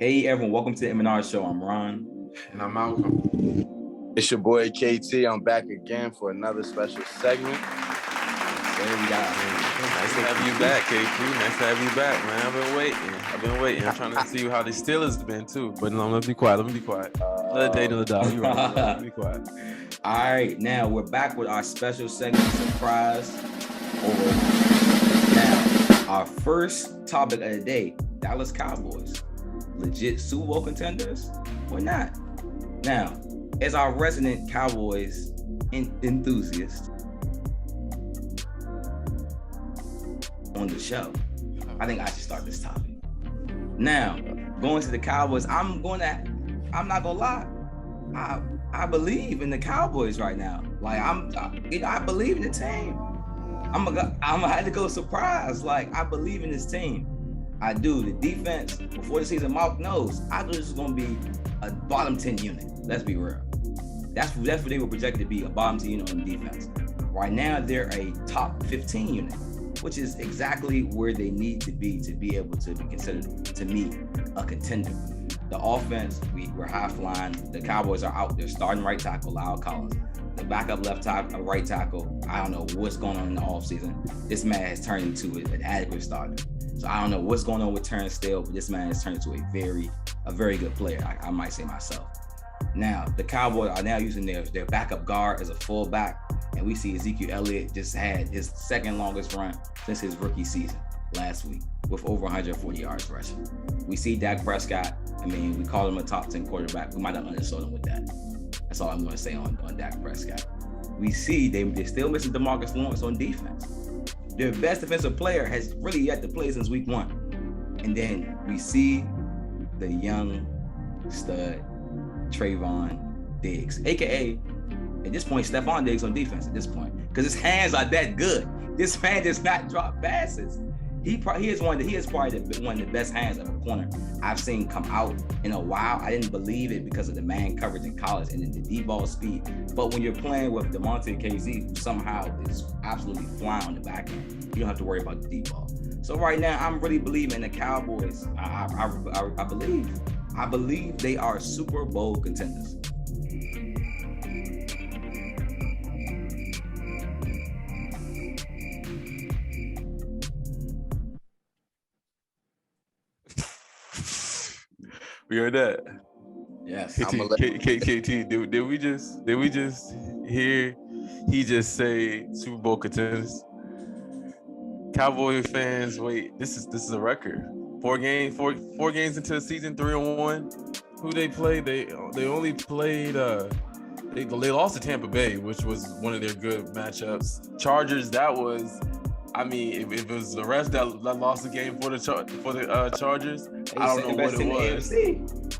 Hey everyone, welcome to the M&R Show. I'm Ron. And I'm Malcolm. It's your boy KT. I'm back again for another special segment. Nice to have you back, KT. Nice to have you back, man. I've been waiting. I'm trying to see how the Steelers have been too. But no, let me be quiet. Another day, another dog. You're right. Let me be quiet. All right, now we're back with our special segment, surprise. Now, our first topic of the day: Dallas Cowboys, legit Super Bowl contenders or not? Now, as our resident Cowboys enthusiast on the show, I think I should start this topic. Now, going to the Cowboys, I'm not gonna lie. I believe in the Cowboys right now. Like I believe in the team. I'm gonna have to go surprise. Like I believe in this team. I do. The defense before the season, Mark knows. I thought this was gonna be a bottom 10 unit. Let's be real. That's what they were projected to be, a bottom 10 unit on defense. Right now, they're a top 15 unit, which is exactly where they need to be able to be considered, to me, a contender. The offense, we're high flying. The Cowboys are out there starting right tackle, Lyle Collins. The backup left tackle, right tackle, I don't know what's going on in the offseason. This man has turned into an adequate starter. So I don't know what's going on with Turnstile, but this man has turned into a very good player, I might say myself. Now, the Cowboys are now using their backup guard as a fullback, and we see Ezekiel Elliott just had his second longest run since his rookie season last week with over 140 yards rushing. We see Dak Prescott. I mean, we call him a top 10 quarterback. We might have undersold him with that. That's all I'm going to say on Dak Prescott. We see they're still missing DeMarcus Lawrence on defense. Their best defensive player has really yet to play since week 1. And then we see the young stud Trayvon Diggs, aka at this point Stephon Diggs on defense at this point, because his hands are that good. This man does not drop passes. He is probably one of the best hands of a corner I've seen come out in a while. I didn't believe it because of the man coverage in college and then the deep ball speed. But when you're playing with DeMonte KZ, who somehow is absolutely flying on the back end, you don't have to worry about the deep ball. So right now, I'm really believing in the Cowboys. I believe they are Super Bowl contenders. We heard that. Yes. KT, did we just hear he just say Super Bowl contenders? Cowboy fans, wait, this is a record. Four games into the season, 3-1. Who they played? They only played they lost to Tampa Bay, which was one of their good matchups. Chargers, that was, I mean, if it was the rest that lost the game for the Chargers, I don't know what it was.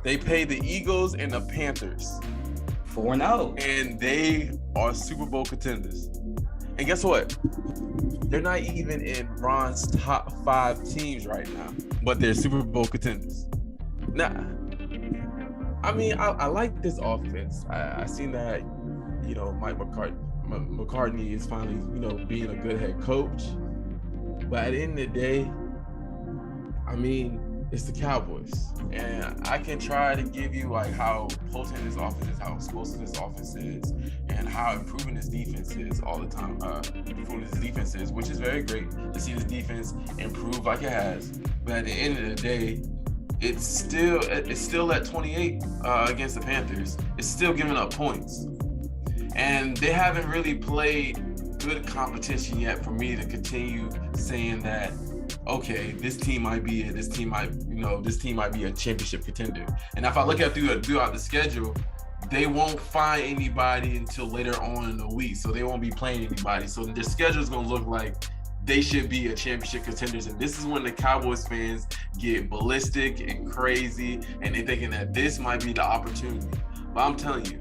They played the Eagles and the Panthers. 4-0. And they are Super Bowl contenders. And guess what? They're not even in Ron's top 5 teams right now, but they're Super Bowl contenders. Nah. I mean, I like this offense. I seen that, Mike McCartney is finally, being a good head coach. But at the end of the day, I mean, it's the Cowboys. And I can try to give you like how potent this offense is, how explosive this offense is, and how improving this defense is all the time. Which is very great to see this defense improve like it has. But at the end of the day, it's still at 28 against the Panthers. It's still giving up points. And they haven't really played good competition yet for me to continue saying that, okay, this team might be a championship contender. And if I look at throughout the schedule, they won't find anybody until later on in the week. So they won't be playing anybody. So their schedule is going to look like they should be a championship contenders. And this is when the Cowboys fans get ballistic and crazy, and they're thinking that this might be the opportunity. But I'm telling you,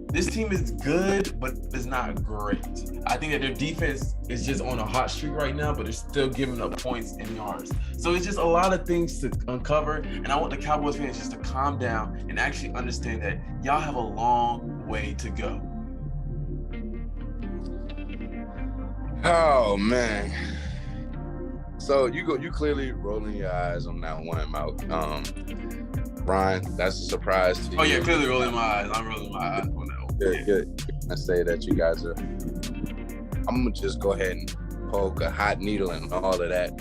this team is good, but it's not great. I think that their defense is just on a hot streak right now, but they're still giving up points and yards. So it's just a lot of things to uncover, and I want the Cowboys fans just to calm down and actually understand that y'all have a long way to go. Oh, man. So you clearly rolling your eyes on that one, Mouth. Ron, that's a surprise to you. Oh yeah, clearly rolling my eyes. I'm rolling my eyes on that one. Good. I say that you guys are. I'm gonna just go ahead and poke a hot needle and all of that.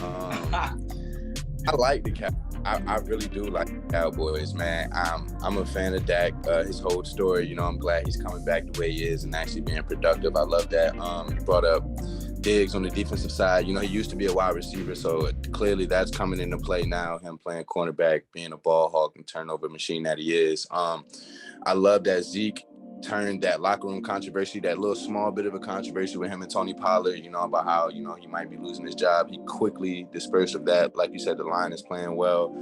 I like the Cowboys. I really do like the Cowboys, man. I'm a fan of Dak. His whole story, you know, I'm glad he's coming back the way he is and actually being productive. I love that. You brought up Diggs on the defensive side. You know, he used to be a wide receiver, so clearly that's coming into play now, him playing cornerback, being a ball hawk and turnover machine that he is. I love that Zeke turned that locker room controversy, that little small bit of a controversy with him and Tony Pollard, you know, about how, you know, he might be losing his job. He quickly dispersed of that. Like you said, the line is playing well.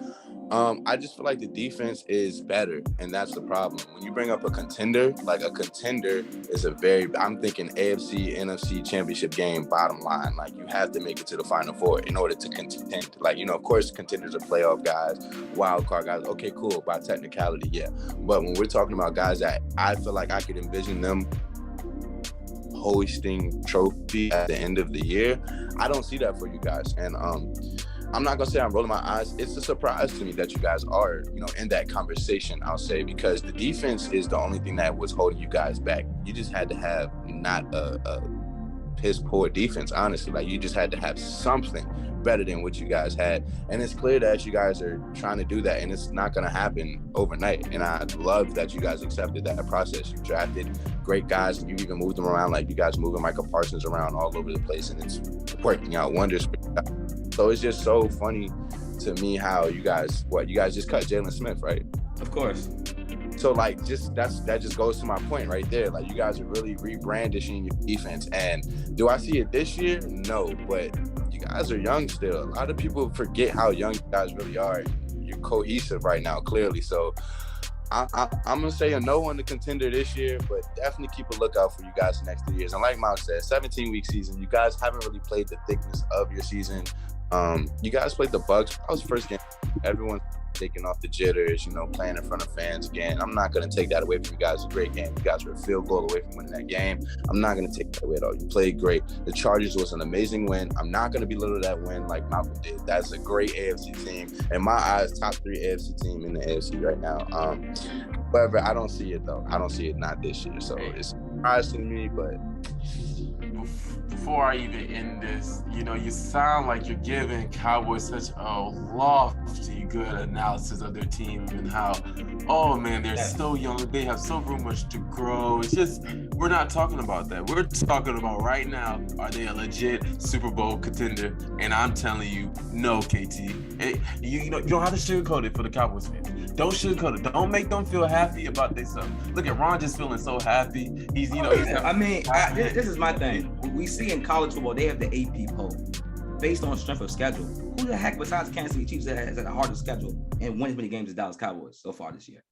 I just feel like the defense is better, and that's the problem. When you bring up a contender, like a contender is I'm thinking AFC, NFC championship game, bottom line. Like, you have to make it to the Final Four in order to contend. Like, you know, of course, contenders are playoff guys, wild card guys. Okay, cool, by technicality, yeah. But when we're talking about guys that I feel like I could envision them hoisting trophy at the end of the year, I don't see that for you guys. And I'm not gonna say I'm rolling my eyes. It's a surprise to me that you guys are, you know, in that conversation, I'll say, because the defense is the only thing that was holding you guys back. You just had to have not a piss poor defense, honestly. Like, you just had to have something better than what you guys had. And it's clear that you guys are trying to do that, and it's not gonna happen overnight. And I love that you guys accepted that process. You drafted great guys, and you even moved them around, like you guys moving Michael Parsons around all over the place, and it's working out wonders for you guys. So it's just so funny to me how you guys just cut Jalen Smith, right? Of course. So like, that just goes to my point right there. Like, you guys are really rebrandishing your defense. And do I see it this year? No, but you guys are young still. A lot of people forget how young you guys really are. You're cohesive right now, clearly. So I'm gonna say a no on the contender this year, but definitely keep a lookout for you guys the next 3 years. And like Miles said, 17-week season. You guys haven't really played the thickness of your season. You guys played the Bucs. That was the first game. Everyone's taking off the jitters, you know, playing in front of fans again. I'm not going to take that away from you guys. It's a great game. You guys were a field goal away from winning that game. I'm not going to take that away at all. You played great. The Chargers was an amazing win. I'm not going to belittle that win like Malcolm did. That's a great AFC team. In my eyes, top 3 AFC team in the AFC right now. However, I don't see it, though. I don't see it not this year. So it's surprising to me, but before I even end this, you know, you sound like you're giving Cowboys such a lofty, good analysis of their team and how, oh man, they're so young, they have so much to grow. It's just, we're not talking about that. We're talking about right now, are they a legit Super Bowl contender? And I'm telling you, no, KT. You don't have to sugarcoat it for the Cowboys fans. Don't sugarcoat it. Don't make them feel happy about themselves. Look at Ron just feeling so happy. He's, you know, this is my thing. We see in college football, they have the AP poll based on strength of schedule. Who the heck besides Kansas City Chiefs has a harder schedule and wins many games as Dallas Cowboys so far this year?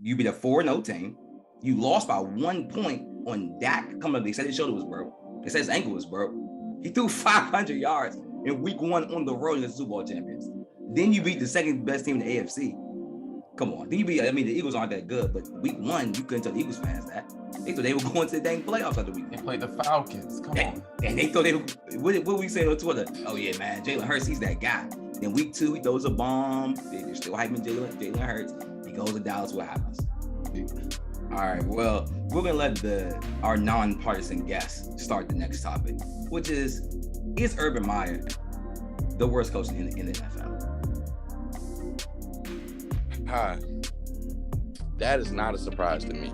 You beat a 4-0 team. You lost by 1 point on Dak coming up. They said his shoulder was broke. They said his ankle was broke. He threw 500 yards in week 1 on the road against the Super Bowl champions. Then you beat the second best team in the AFC. Come on. Then the Eagles aren't that good, but week 1, you couldn't tell the Eagles fans that. They thought they were going to the dang playoffs after week 1. They played the Falcons. Come on. And they thought what we say on Twitter? Oh, yeah, man, Jalen Hurts, he's that guy. Then week 2, he throws a bomb. They're still hyping Jalen Hurts. He goes to Dallas. What happens? All right, well, we're going to let our non-partisan guest start the next topic, which is Urban Meyer the worst coach in the NFL? Hi. That is not a surprise to me.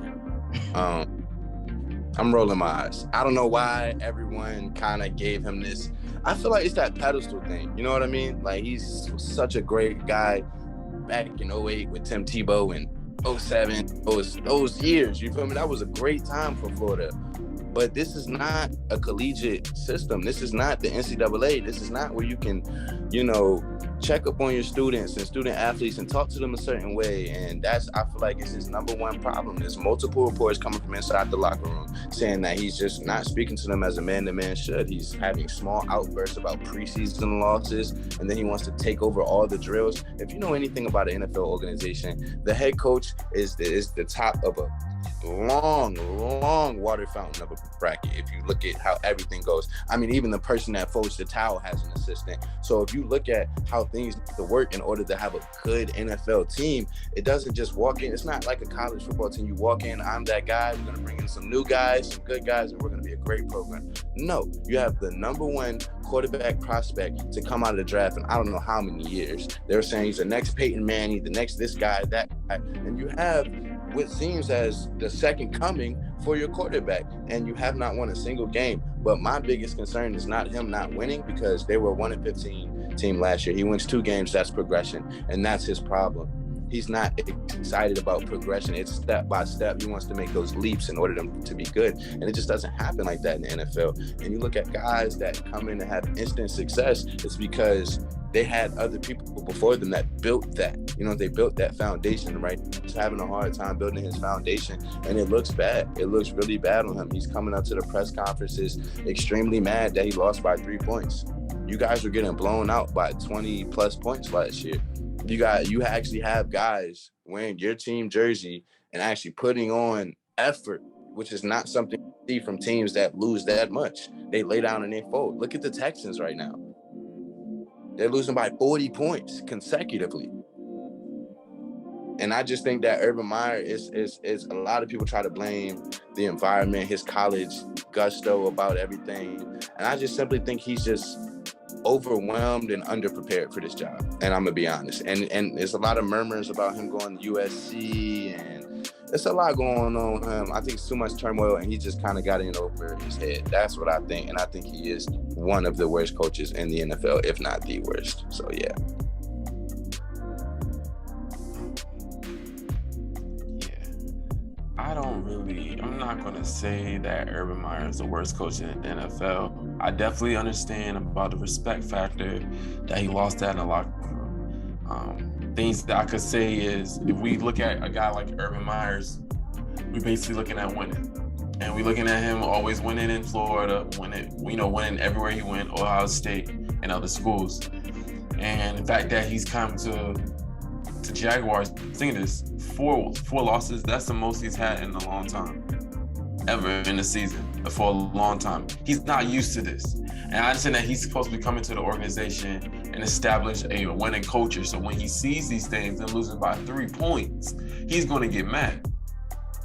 I'm rolling my eyes. I don't know why everyone kind of gave him this. I feel like it's that pedestal thing. You know what I mean? Like, he's such a great guy back in 08 with Tim Tebow and 07, those years. You feel me? That was a great time for Florida. But this is not a collegiate system. This is not the NCAA. This is not where you can, check up on your students and student athletes and talk to them a certain way. And I feel like it's his number one problem. There's multiple reports coming from inside the locker room saying that he's just not speaking to them as a man-to-man should. He's having small outbursts about preseason losses, and then he wants to take over all the drills. If you know anything about an NFL organization, the head coach is the top of a long water fountain of a bracket. If you look at how everything goes, I mean, even the person that folds the towel has an assistant. So if you look at how things need to work in order to have a good NFL team, it doesn't just walk in. It's not like a college football team. You walk in, I'm that guy. We're going to bring in some new guys, some good guys, and we're going to be a great program. No, you have the number one quarterback prospect to come out of the draft in I don't know how many years. They're saying he's the next Peyton Manning, the next this guy, that guy. And you have what seems as the second coming for your quarterback, and you have not won a single game. But my biggest concern is not him not winning, because they were 1-15 team last year. He wins 2 games, that's progression, and that's his problem. He's not excited about progression. It's step by step. He wants to make those leaps in order to be good, and it just doesn't happen like that in the NFL. And you look at guys that come in and have instant success, it's because they had other people before them that built that. You know, they built that foundation, right? He's having a hard time building his foundation, and it looks bad. It looks really bad on him. He's coming up to the press conferences extremely mad that he lost by 3 points. You guys were getting blown out by 20 plus points last year. You actually have guys wearing your team jersey and actually putting on effort, which is not something you see from teams that lose that much. They lay down and they fold. Look at the Texans right now. They're losing by 40 points consecutively. And I just think that Urban Meyer is a lot of people try to blame the environment, his college gusto about everything. And I just simply think he's just overwhelmed and underprepared for this job. And I'm gonna be honest. And there's a lot of murmurs about him going to USC, and there's a lot going on with him. I think it's too much turmoil, and he just kind of got in over his head. That's what I think. And I think he is one of the worst coaches in the NFL, if not the worst. So yeah. I'm not going to say that Urban Meyer is the worst coach in the NFL. I definitely understand about the respect factor that he lost that in the locker room. Things that I could say is, if we look at a guy like Urban Myers, we're basically looking at winning. And we're looking at him always winning in Florida, winning everywhere he went, Ohio State and other schools. And the fact that he's come to Jaguars, think of this, four losses, that's the most he's had in a long time, ever in the season, for a long time. He's not used to this. And I understand that he's supposed to be coming to the organization and establish a winning culture. So when he sees these things and losing by 3 points, he's going to get mad.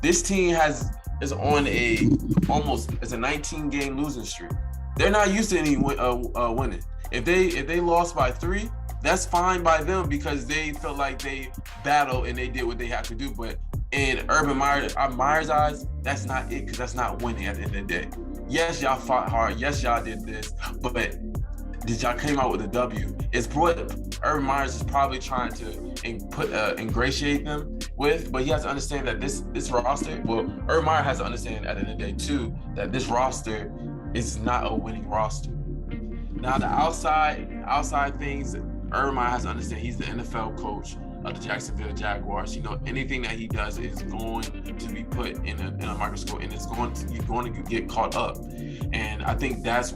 This team is on a 19-game losing streak. They're not used to any winning. If they lost by 3, that's fine by them, because they felt like they battled and they did what they had to do. But in Urban Meyer's eyes, that's not it, because that's not winning at the end of the day. Yes, y'all fought hard. Yes, y'all did this. But did y'all came out with a W? It's what Urban Meyer is probably trying to ingratiate them with. But he has to understand that this roster, well, Urban Meyer has to understand at the end of the day too, that this roster is not a winning roster. Now the outside things, Urban Meyer has to understand he's the NFL coach of the Jacksonville Jaguars. You know, anything that he does is going to be put in a microscope, and he's going to get caught up. And I think that's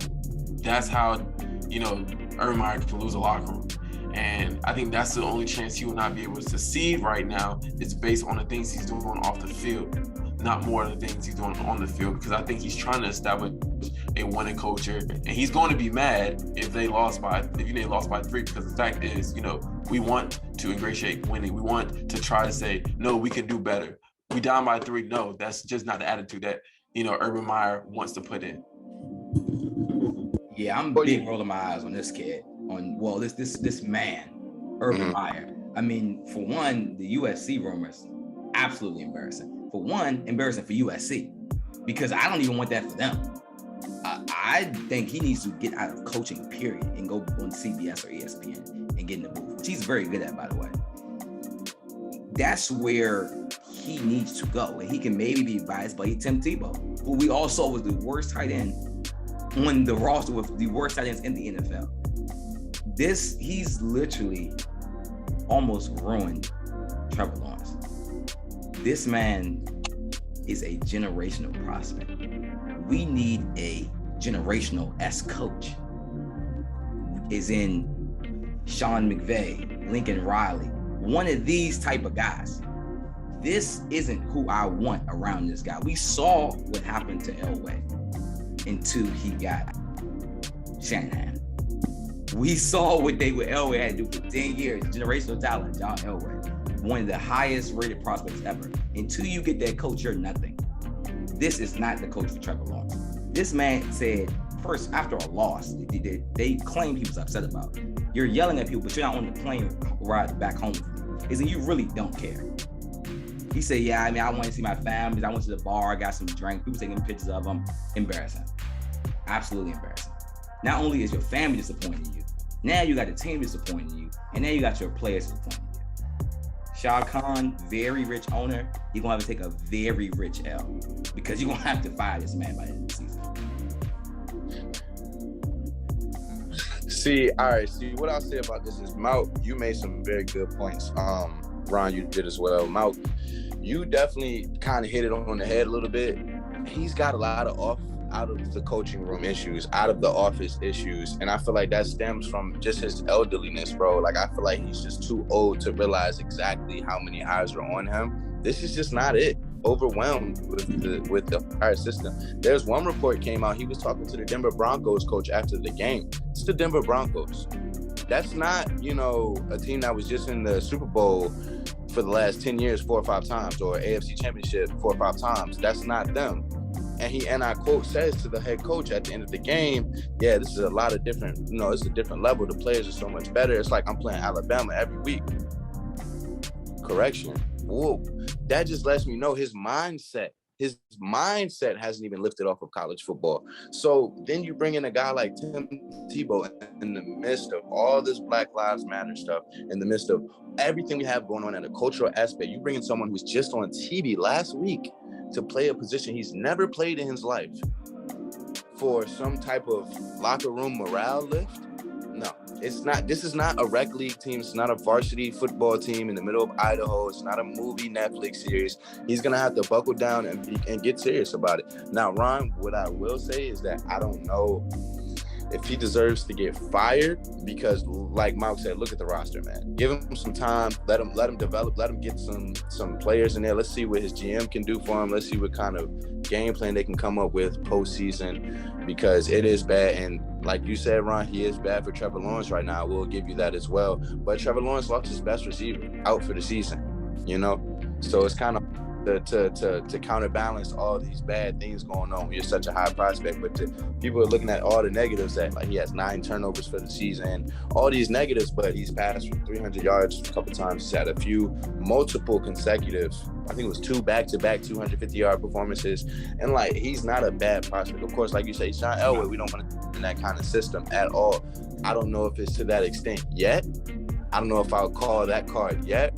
how, you know, Urban Meyer can lose a locker room. And I think that's the only chance he will not be able to succeed right now, is based on the things he's doing off the field, not more of the things he's doing on the field, because I think he's trying to establish a winning culture, and he's going to be mad if they lost by 3, because the fact is, you know, we want to ingratiate winning. We want to try to say, no, we can do better. We down by 3. No, that's just not the attitude that, you know, Urban Meyer wants to put in. Yeah, I'm big rolling my eyes on this kid. This man, Urban Meyer. I mean, for one, the USC rumors, absolutely embarrassing. For one, embarrassing for USC, because I don't even want that for them. I think he needs to get out of coaching, period, and go on CBS or ESPN and get in the booth, which he's very good at, by the way. That's where he needs to go, and he can maybe be advised by Tim Tebow, who we all saw was the worst tight end on the roster, with the worst tight ends in the NFL. He's literally almost ruined Trevor Lawrence. This man is a generational prospect. We need a generational coach. Is in Sean McVay, Lincoln Riley, one of these type of guys. this isn't who I want around this guy. We saw what happened to Elway until he got Shanahan. We saw what Elway had to do for 10 years. Generational talent, John Elway, one of the highest rated prospects ever. Until you get that coach, you're nothing. This is not the coach for Trevor Lawrence. This man said, first, after a loss, they claim he was upset about. You're yelling at people, but you're not on the plane ride back home with you. Is that you really don't care. He said, yeah, I mean, I want to see my family. I went to the bar, got some drink. People taking pictures of them. Embarrassing. Absolutely embarrassing. Not only is your family disappointing you, now you got the team disappointing you, and now you got your players disappointing you. Shad Khan, very rich owner, you're going to have to take a very rich L because you're going to have to fire this man by the end of the season. See, all right. See, what I'll say about this is, Mauk, you made some very good points. Ron, you did as well. Mauk, you definitely kind of hit it on the head a little bit. He's got a lot of out of the coaching room issues, out of the office issues. And I feel like that stems from just his elderliness, bro. Like, I feel like he's just too old to realize exactly how many eyes are on him. This is just not it. Overwhelmed with the entire system. There's one report came out, he was talking to the Denver Broncos coach after the game. It's the Denver Broncos. That's not, a team that was just in the Super Bowl for the last 10 years 4 or 5 times, or AFC Championship 4 or 5 times. That's not them. And I quote, says to the head coach at the end of the game, yeah, this is a lot of different, it's a different level. The players are so much better. It's like I'm playing Alabama every week. Correction. Whoa. That just lets me know his mindset hasn't even lifted off of college football. So then you bring in a guy like Tim Tebow in the midst of all this Black Lives Matter stuff, in the midst of everything we have going on in a cultural aspect. You bring in someone who's just on TV last week to play a position he's never played in his life for some type of locker room morale lift. No, it's not. This is not a rec league team. It's not a varsity football team in the middle of Idaho. It's not a movie Netflix series. He's going to have to buckle down and get serious about it. Now, Ron, what I will say is that I don't know if he deserves to get fired because, like Mauk said, look at the roster, man. Give him some time. Let him develop. Let him get some players in there. Let's see what his GM can do for him. Let's see what kind of game plan they can come up with postseason, because it is bad. And like you said, Ron, he is bad for Trevor Lawrence right now. We'll give you that as well. But Trevor Lawrence lost his best receiver out for the season, So it's kind of to counterbalance all these bad things going on when you're such a high prospect. But people are looking at all the negatives that, like, he has 9 turnovers for the season, all these negatives, but he's passed for 300 yards a couple times. He's had a few multiple consecutive, I think it was 2 back-to-back 250-yard performances. And, like, he's not a bad prospect. Of course, like you say, John Elway, we don't want to in that kind of system at all. I don't know if it's to that extent yet. I don't know if I'll call that card yet,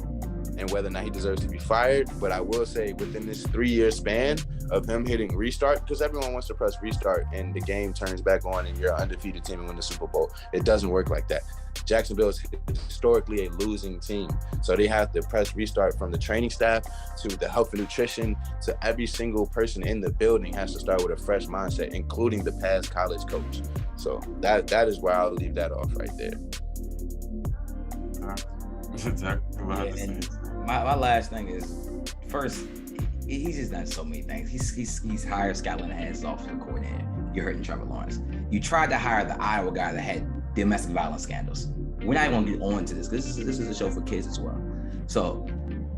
and whether or not he deserves to be fired. But I will say, within this 3-year span of him hitting restart, because everyone wants to press restart and the game turns back on and you're an undefeated team and win the Super Bowl. It doesn't work like that. Jacksonville is historically a losing team. So they have to press restart from the training staff to the health and nutrition to every single person in the building has to start with a fresh mindset, including the past college coach. So that is where I'll leave that off right there. Exactly what I and my last thing is, first, he's just done so many things. He's hired Scotland as offensive coordinator. You're hurting Trevor Lawrence. You tried to hire the Iowa guy that had domestic violence scandals. We're not even gonna get on to this because this is a show for kids as well. So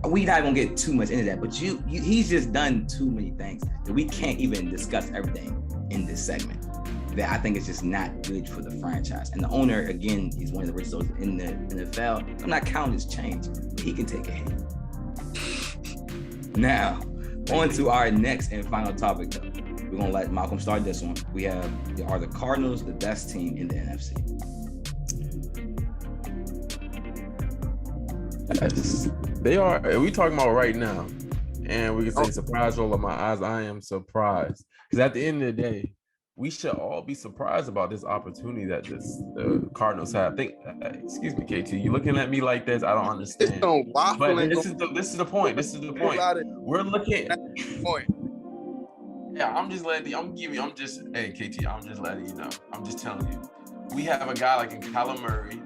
we're not gonna get too much into that. But he's just done too many things that we can't even discuss everything in this segment. That I think is just not good for the franchise. And the owner, again, he's one of the richest in the NFL. I'm not counting his change, but he can take a hit. Now, on to our next and final topic, though. We're going to let Malcolm start this one. We have, are the Cardinals the best team in the NFC? Yes, they are. Are we talking about right now? And we can say surprise roll of my eyes. I am surprised. Because at the end of the day, we should all be surprised about this opportunity that the Cardinals have. Excuse me, KT, you looking at me like this? I don't understand. But this is the point. This is the point. We're looking at point. Yeah, hey, KT, I'm just letting you know. I'm just telling you. We have a guy like in Kyler Murray.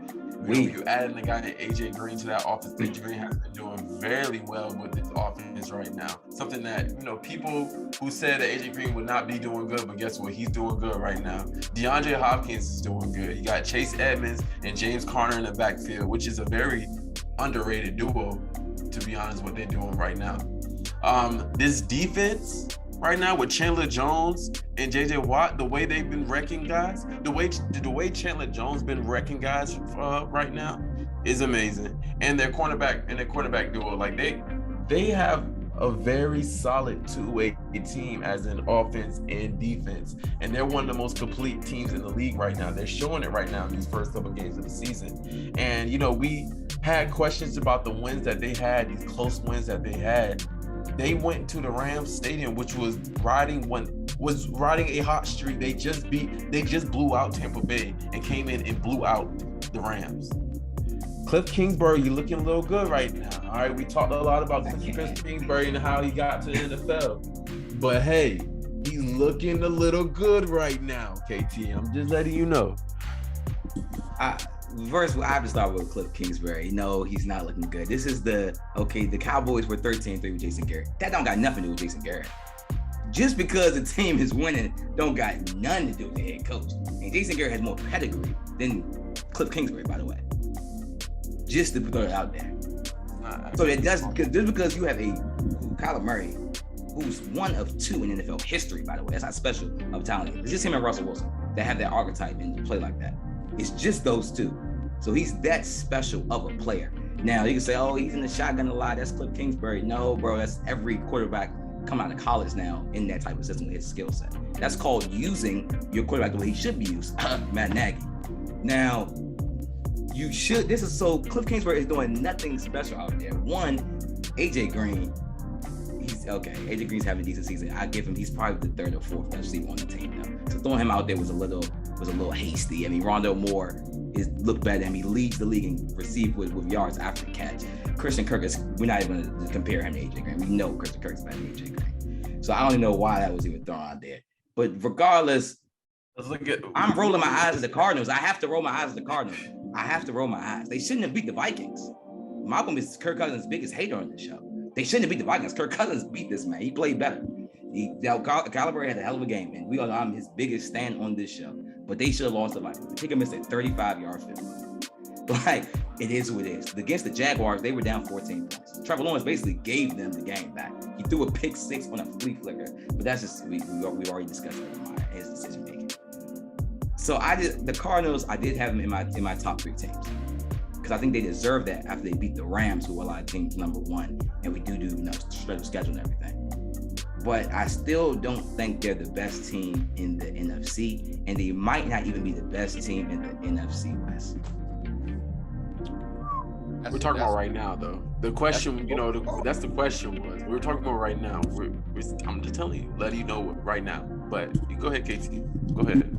You added a guy named AJ Green to that offense. AJ Green has been doing very well with this offense right now. Something that, people who said that AJ Green would not be doing good, but guess what? He's doing good right now. DeAndre Hopkins is doing good. You got Chase Edmonds and James Conner in the backfield, which is a very underrated duo, to be honest, what they're doing right now. This defense right now with Chandler Jones and JJ Watt, the way they've been wrecking guys, the way Chandler Jones been wrecking guys right now is amazing. And their cornerback duo, like they have a very solid two-way team as an offense and defense. And they're one of the most complete teams in the league right now. They're showing it right now in these first couple games of the season. And, we had questions about the wins that they had, these close wins that they had. They went to the Rams Stadium, which was riding a hot streak. They just blew out Tampa Bay and came in and blew out the Rams. Cliff Kingsbury, you're looking a little good right now. All right, we talked a lot about Cliff Kingsbury and how he got to the NFL. But hey, he's looking a little good right now, KT. I'm just letting you know. First, I have to start with Cliff Kingsbury. No, he's not looking good. This is the Cowboys were 13-3 with Jason Garrett. That don't got nothing to do with Jason Garrett. Just because the team is winning don't got nothing to do with the head coach. And Jason Garrett has more pedigree than Cliff Kingsbury, by the way. Just to throw it out there. So it does, just because you have Kyler Murray, who's one of two in NFL history, by the way. That's not special of talent. It's just him and Russell Wilson that have that archetype and play like that. It's just those two. So he's that special of a player. Now, you can say, oh, he's in the shotgun a lot. That's Cliff Kingsbury. No, bro, that's every quarterback come out of college now in that type of system with his skill set. That's called using your quarterback the way he should be used, Matt Nagy. Now, Cliff Kingsbury is doing nothing special out there. One, AJ Green, AJ Green's having a decent season. I give him, he's probably the third or fourth best receiver on the team though. So throwing him out there was a little hasty. I mean, Rondale Moore looked better than him. He leads the league in receive with yards after the catch. Christian Kirk we're not even going to compare him to AJ Green. We know Christian Kirk's better than AJ Green. So I don't even know why that was even thrown out there. But regardless, I'm rolling my eyes at the Cardinals. I have to roll my eyes at the Cardinals. They shouldn't have beat the Vikings. Malcolm is Kirk Cousins' biggest hater on the show. They shouldn't have beat the Vikings. Kirk Cousins beat this man. He played better. Kyler Murray had a hell of a game, and we all know I'm his biggest stand on this show. But they should have lost the Vikings. Take a miss at 35-yard field. Like, it is who it is. Against the Jaguars, they were down 14 points. Trevor Lawrence basically gave them the game back. He threw a pick six on a flea flicker, but that's just we already discussed his decision making. So the Cardinals, I did have them in my top three teams because I think they deserve that after they beat the Rams, who were a lot of teams number one, and we do straight up schedule and everything. But I still don't think they're the best team in the NFC, and they might not even be the best team in the NFC West. We're talking about right now, though. The question, that's the question was. We're talking about right now. I'm just telling you, letting you know right now. But you go ahead, KT. Go ahead.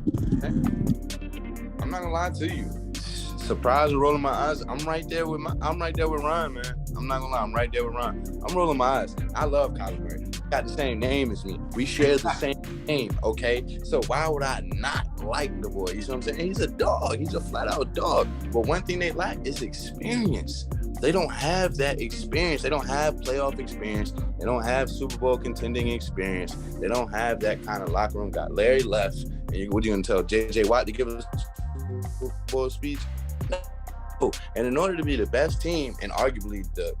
I'm not gonna lie to you. Surprised and rolling my eyes. I'm right there with Ryan, man. I'm not gonna lie. I'm right there with Ryan. I'm rolling my eyes. I love Kyler Murray. Got the same name as me. We share the same name, okay? So why would I not like the boy? You know what I'm saying? He's a dog. He's a flat-out dog. But one thing they lack is experience. They don't have that experience. They don't have playoff experience. They don't have Super Bowl contending experience. They don't have that kind of locker room guy. Larry left, and what are you going to tell J.J. Watt to give us a Super Bowl speech? No. And in order to be the best team, and arguably the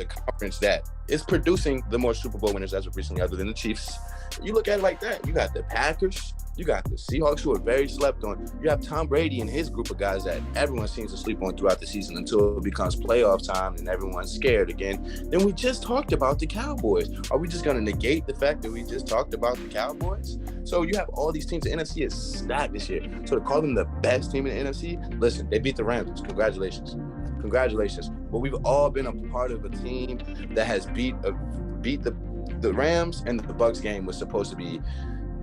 conference that is producing the more Super Bowl winners as of recently, other than the Chiefs, you look at it like that. You got the Packers, you got the Seahawks, who are very slept on. You have Tom Brady and his group of guys that everyone seems to sleep on throughout the season until it becomes playoff time and everyone's scared again. Then we just talked about the Cowboys. Are we just going to negate the fact that we just talked about the Cowboys? So you have all these teams. The NFC is stacked this year. So to call them the best team in the NFC, listen, they beat the Rams. Congratulations. But we've all been a part of a team that has beat the Rams, and the Bucs game was supposed to be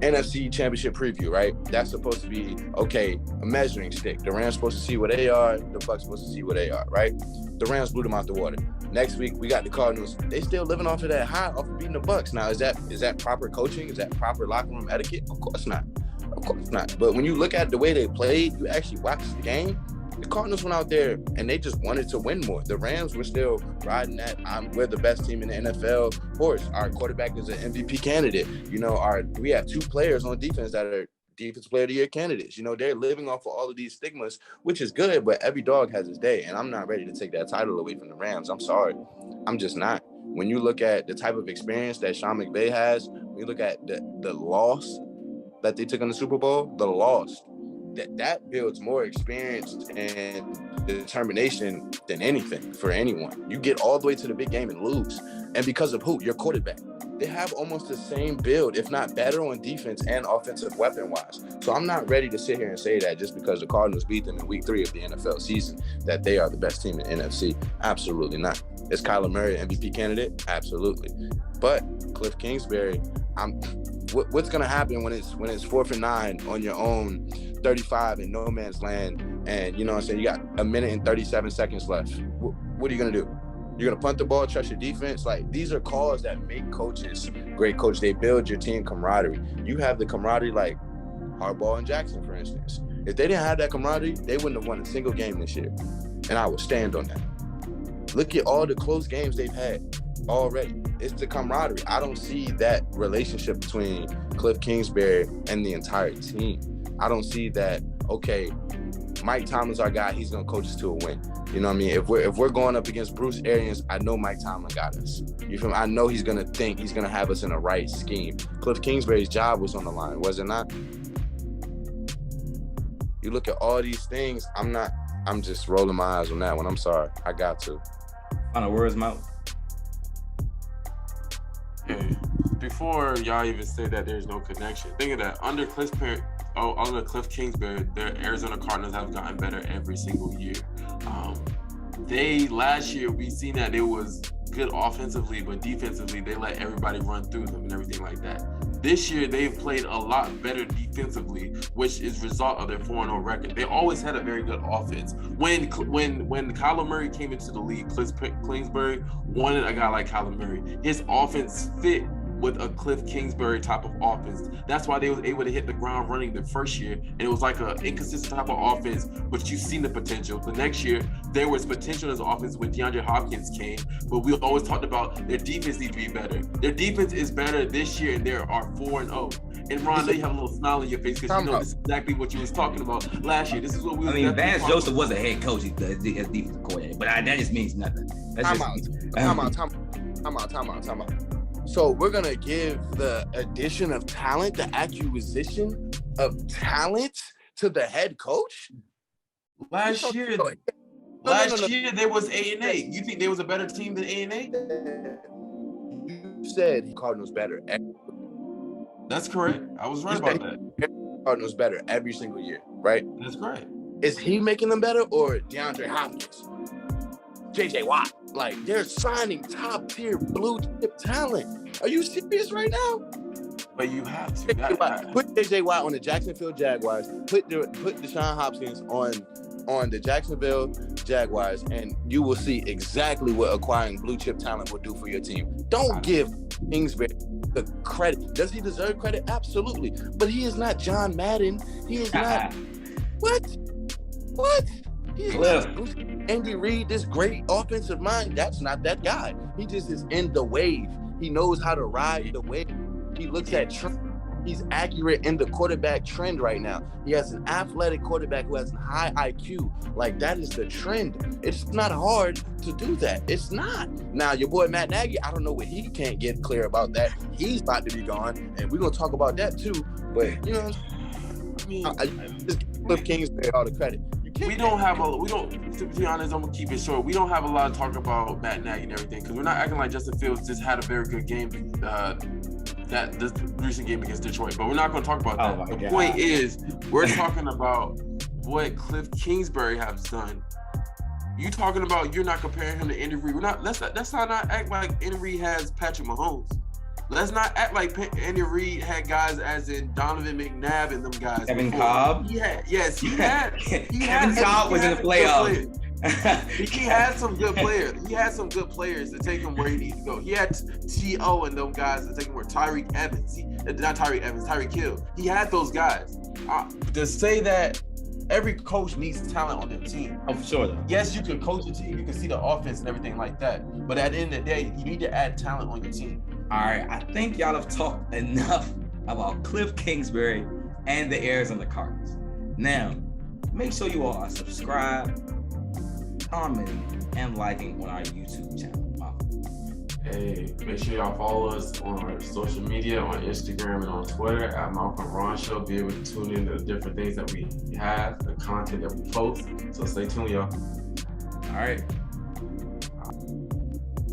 NFC Championship preview, right? That's supposed to be, a measuring stick. The Rams supposed to see where they are. The Bucs supposed to see where they are, right? The Rams blew them out the water. Next week, we got the Cardinals. They still living off of that high, off of beating the Bucs. Now, is that proper coaching? Is that proper locker room etiquette? Of course not. But when you look at the way they played, you actually watch the game, The Cardinals went out there and they just wanted to win more. The Rams were still riding that we're the best team in the NFL horse. Our quarterback is an MVP candidate. You know, we have 2 players on defense that are Defensive Player of the Year candidates. You know, they're living off of all of these stigmas, which is good, but every dog has his day. And I'm not ready to take that title away from the Rams. I'm sorry. I'm just not. When you look at the type of experience that Sean McVay has, when you look at the loss that they took in the Super Bowl, the loss, that builds more experience and determination than anything for anyone. You get all the way to the big game and lose. And because of who? Your quarterback. They have almost the same build, if not better on defense and offensive weapon-wise. So I'm not ready to sit here and say that just because the Cardinals beat them in week 3 of the NFL season, that they are the best team in NFC. Absolutely not. Is Kyler Murray an MVP candidate? Absolutely. But Cliff Kingsbury, what's going to happen when it's 4th and 9 on your own 35 in no man's land, and you know what I'm saying, you got a minute and 37 seconds left? What are you going to do? You're going to punt the ball, trust your defense? Like, these are calls that make coaches great coaches. They build your team camaraderie. You have the camaraderie like Harbaugh and Jackson, for instance. If they didn't have that camaraderie, they wouldn't have won a single game this year. And I would stand on that. Look at all the close games they've had already. It's the camaraderie. I don't see that relationship between Cliff Kingsbury and the entire team. I don't see that, okay, Mike Tomlin's our guy, he's going to coach us to a win. You know what I mean? If we're going up against Bruce Arians, I know Mike Tomlin got us. You feel me? I know he's going to have us in the right scheme. Cliff Kingsbury's job was on the line, was it not? You look at all these things, I'm just rolling my eyes on that one. I'm sorry. I got to. Final words, Mount. Before y'all even say that there's no connection, think of that. Under Cliff Kingsbury, the Arizona Cardinals have gotten better every single year. Last year we seen that it was good offensively, but defensively they let everybody run through them and everything like that. This year they've played a lot better defensively, which is a result of their 4-0 record. They always had a very good offense. When Kyler Murray came into the league, Cliff Kingsbury wanted a guy like Kyler Murray. His offense fit with a Cliff Kingsbury type of offense. That's why they was able to hit the ground running the first year. And it was like an inconsistent type of offense, but you've seen the potential. The next year, there was potential as an offense when DeAndre Hopkins came, but we always talked about their defense needs to be better. Their defense is better this year, and they are 4-0. And Ron, you have a little smile on your face because you know this is exactly what you was talking about last year. This is what we. I mean, Vance Joseph was a head coach as defensive coordinator, but that just means nothing. Time out. So we're going to give the addition of talent, the acquisition of talent to the head coach? Last year, there was 8-8. You think there was a better team than 8-8? You said Cardinals better. That's correct. I was right about that. Cardinals better every single year, right? That's correct. Is he making them better or DeAndre Hopkins? JJ Watt? Like, they're signing top-tier blue-chip talent. Are you serious right now? But you have to. Put JJ Watt on the Jacksonville Jaguars. Put Deshaun Hopkins on the Jacksonville Jaguars, and you will see exactly what acquiring blue-chip talent will do for your team. Don't give Kingsbury the credit. Does he deserve credit? Absolutely. But he is not John Madden. He is not. What? He's not Andy Reid, this great offensive mind. That's not that guy. He just is in the wave. He knows how to ride the wave. He looks at trend. He's accurate in the quarterback trend right now. He has an athletic quarterback who has a high IQ. Like, that is the trend. It's not hard to do that. It's not. Now, your boy Matt Nagy, I don't know what he can't get clear about that. He's about to be gone, and we're going to talk about that too. But, you know, I just give Cliff Kingsbury all the credit. To be honest, I'm gonna keep it short. We don't have a lot to talk about Matt Nagy and everything because we're not acting like Justin Fields just had a very good game this recent game against Detroit. But we're not gonna talk about that. The point is, we're talking about what Cliff Kingsbury has done. You talking about you're not comparing him to Andy Reid. Let's not act like Andy Reid has Patrick Mahomes. Let's not act like Andy Reid had guys as in Donovan McNabb and them guys. Kevin Cobb. He had. Kevin Cobb was in the playoffs. He had some good players. He had some good players to take him where he needs to go. He had T.O. and them guys to take him where Tyreek Evans. Tyreek Hill. He had those guys. To say that every coach needs talent on their team. Oh, for sure though. Yes, you can coach a team, you can see the offense and everything like that. But at the end of the day, you need to add talent on your team. All right, I think y'all have talked enough about Cliff Kingsbury and the Arizona Cardinals. Now, make sure you all are subscribed, commenting, and liking on our YouTube channel. Hey, make sure y'all follow us on our social media, on Instagram and on Twitter at Malcolm Ron Show. Be able to tune in to the different things that we have, the content that we post. So stay tuned, y'all. All right.